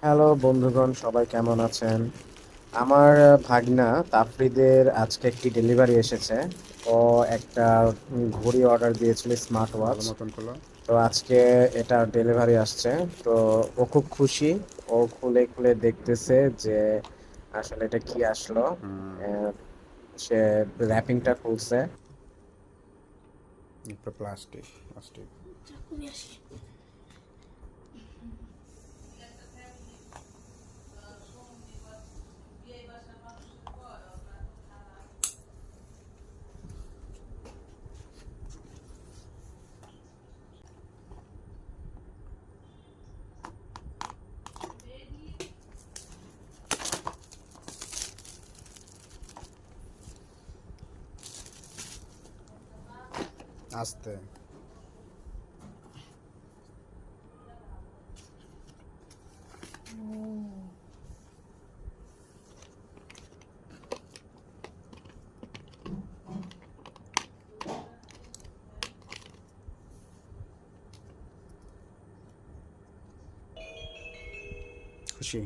Hello বন্ধুগণ, সবাই কেমন আছেন? আমার ভাগনা তাফরিদের আজকে একটি ডেলিভারি এসেছে। ও একটা ঘড়ি অর্ডার দিয়েছিল, স্মার্ট ওয়াচ। ভালো মতন খোলো। তো আজকে এটা ডেলিভারি আসছে। তো ও খুব খুশি। ও খুলে খুলে দেখতেছে যে আসলে এটা কি আসলো। আহ, সে র্যাপিংটা খুলছে। একটা প্লাস্টিক প্লাস্টিক। আস্তে। খুশি।